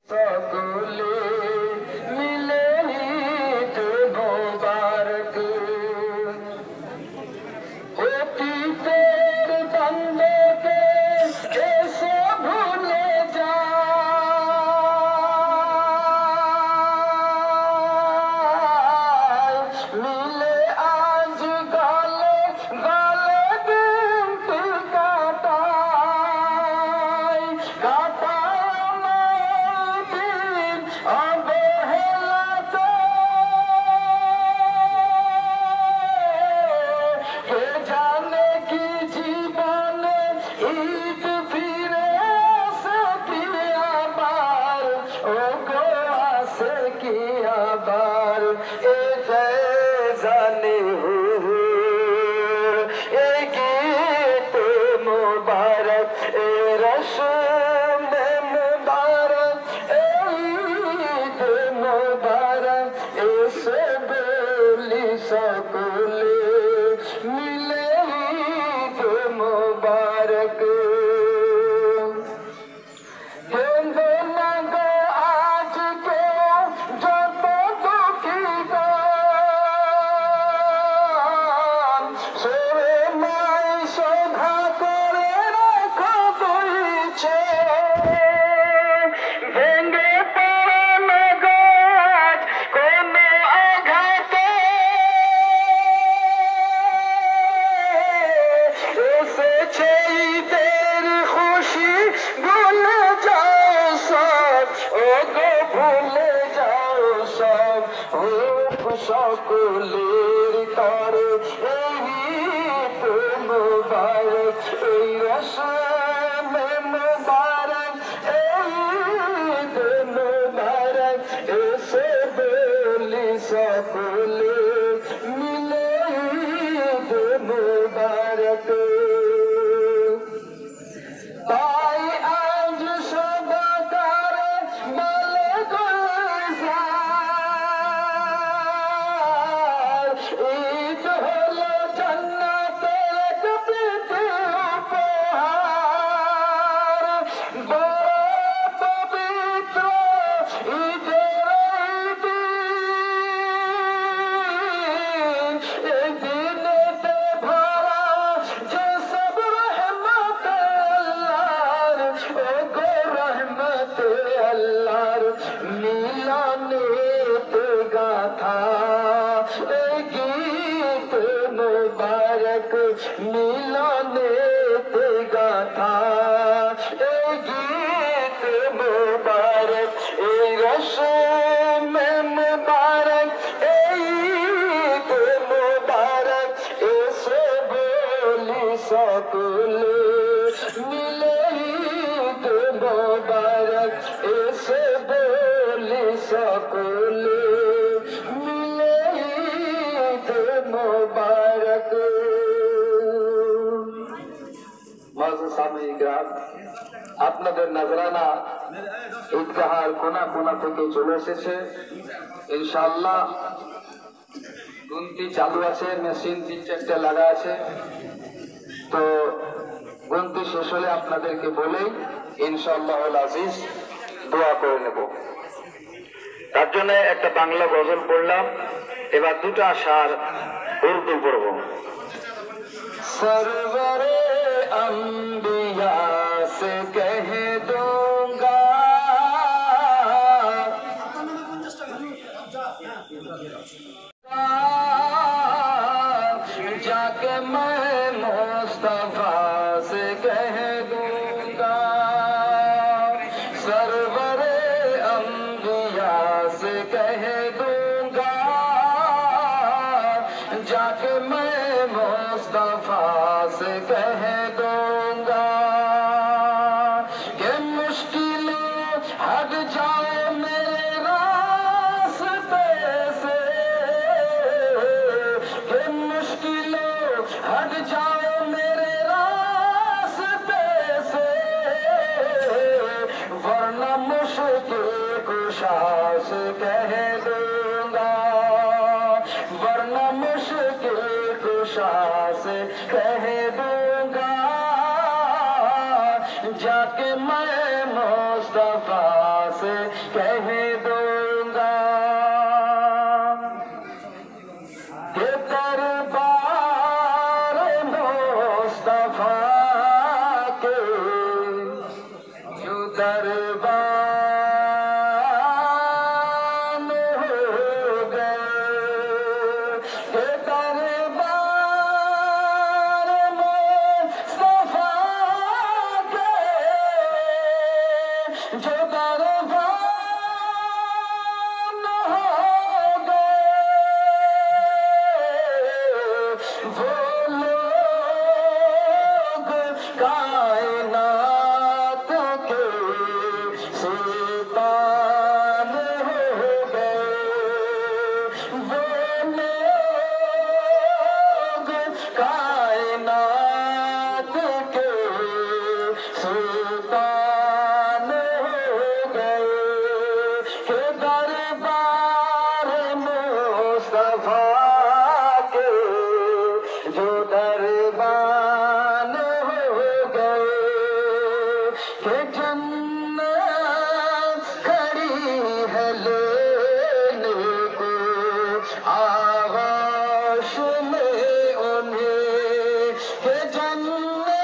সকলে মিলে ঈদ মোবারক। অতীতের দ্বন্দ্বকে এসো ভুলে যাই, মিলে আজ গলে গলে দিনটি কাটাই, অবহেলাতে কে জানে কি জীবনে ঈদ ফিরে আসে কি আবার, ও গো আসে কি আবার। এ জানে এ গীত মুবারক, এ রসম মুবারক, ঈদ মুবারক, এসে বলি সকলে মিলে ঈদ মুবারক। কেঁদো না গো আজকে যত দুঃখী গান, সরে নাই শোধা করে রাখো দুই চোখ। ভেঙে পড়ে না গাছ কোনো আঘাতে, এসেছে ঈদের খুশি ভুলে যাও সব, ও গো ভুলে যাও সব। হোক সকলের তরে এই ঈদ মুবারক, এই রসম মুবারক, এই ঈদ মুবারক, এসে বলি সকলে মিলে ঈদ মুবারক। তাই আজ সবাকারে বলে গুলজার, ঈদ হলো জান্নাতের এক প্রীতি উপহার। বড় পবিত্র ঈদের দিন, এই দিনেতে ভরা যে সব রহমতে আল্লাহর, ও গো রহমতে আল্লাহর। মিলনেতে গাথা এই গীত মুবারক, মিলনেতে গাথা এই গীত মুবারক, এই রসম মুবারক, এই ঈদ মুবারক, এসে বলি সকলে মিলে ঈদ মুবারক, এসে বলি সকলে মিলে ঈদ মুবারক। মুআজ্জাজ সামিঈন, আপনাদের নজরানা ঈদগাহের কোনা কোনা থেকে চলে এসেছে। ইনশাআল্লাহ গুনতি চালু আছে, মেশিন 3-4টা লাগা আছে। তো গুনতি শেষ হলে আপনাদেরকে বলেই ইনশাআল্লাহ আজিজ দোয়া করে নেব। তার জন্য একটা বাংলা গজল পড়লাম, এবার দুটো আশার উর্দু পড়ব। সরওয়ারে अंबिया से कह दूंगा, जाके मैं मुस्तफा से कह दूंगा, सरवरे अंबिया से कह दूंगा, जाके मैं मुस्तफा से कह दूंगा कि मुश्किलें हट जाए मेरे रास्ते से, कि मुश्किलें हट जाए मेरे रास्ते से, वरना मुश्किल कुशा से कह दूंगा, वरना मुश्किल कुशा से कह दूंगा, जाके मैं मुस्तफा से कह दूंगा कि दरबार मुस्तफा के जो दरबान हो गए, कि दरबार मुस्तफा के जो दरबान हो गए, वो लोग कायनात के सुल्तान हो गए, वो लोग कायनात के सुल्तान हो गए, कि दरबार मुस्तफा के जो दरबान हो गए, कि जन्नत खड़ी है लेने को आगोश में उन्हें, कि जन्नत